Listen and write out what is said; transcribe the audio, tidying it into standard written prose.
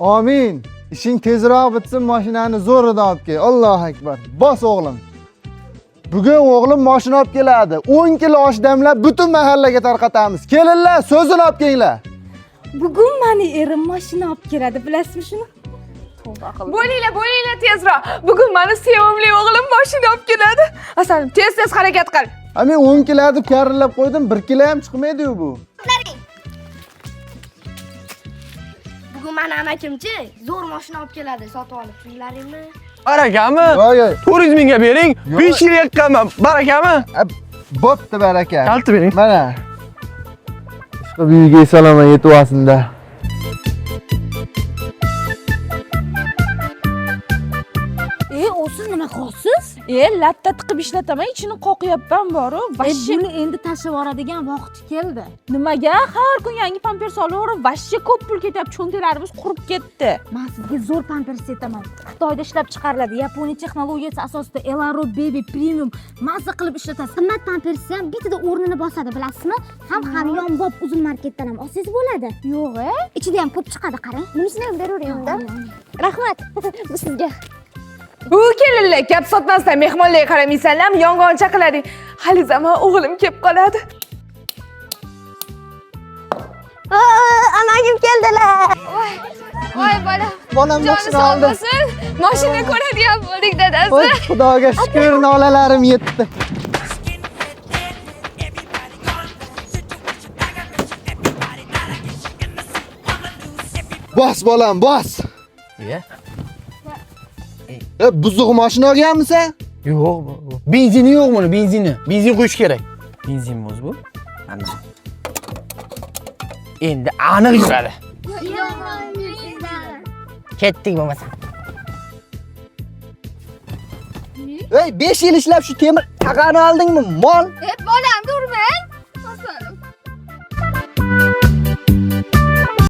Amin. İşin tezroq bitsin, mashinani zo'ridan olib kel. Allohu akbar. Bos o'g'lim. Bugun o'g'lim mashina olib keladi. 10 kilo osh damlab butun mahallaga tarqatamiz. Kelinlar, so'zini olib kelinglar. Bugun meni erim mashina olib keladi, bilasizmi shuni? Bo'linglar tezroq. Bugun meni sevimli o'g'lim mashina olib keladi. Asalim, tez harakat qil. Men 10 kilo deb karillab qo'ydim, 1 kilo ham chiqmaydi-yu bu. Bugun meni amakimchi zo'r mashina olib keladi, sotib olib turinglaringmi? Barakami? Yo'q. 400 mingga bering. 5 yil yaqqanman. Barakami? Bo'pti baraka. Kalti bering. Mana. Ishqi uyiga salomon yetib olsin-da. O siz nima qilasiz? Latta tiqib ishlataman, ichini qoqyapman boru. Vashshi buni endi tashlab yuboradigan vaqti keldi. Nimaga? Har kun yangi pampers olaverib, vashshi ko'p pul ketyapti, cho'ntaklarimiz qurib ketdi. Men sizga zo'r pampers aytaman. Xitoyda ishlab chiqariladi. Yaponiya texnologiyasi asosida Elaro Baby Premium mazza qilib ishlatasiz. Qimmat pampers ham bitada o'rnini bosadi, bilasizmi? Ham yonbob uzun marketdan ham olsangiz bo'ladi. Yo'q-a? Ichida ham ko'p chiqadi, qarang. Bunisini ham beraveringda. Rahmat. Bu sizga. Bu kelinlar, gap sotmasdan mehmonlarga qaramaysanlarmi? Yong'oqcha qilading. Hali zaman o'g'lim kelib qoladi. Amakim keldilar. Voy bolam. Bolam mashina oldi. Mashina ko'radigan bo'ldik dadasi. Voy, Xudoga shukr, nolalarim yetdi. Bos bolam, bos. Ya. Buzuq mashina olganmisan? Yo'q. Benzini yo'q buni, benzini. Benzin qo'yish kerak. Benzin bo'z bu. Mana. Endi aniq yuradi. Ketdik bo'lmasa. 5 yil ishlab shu temir taqani oldingmi? Mol. Bolam, durmang.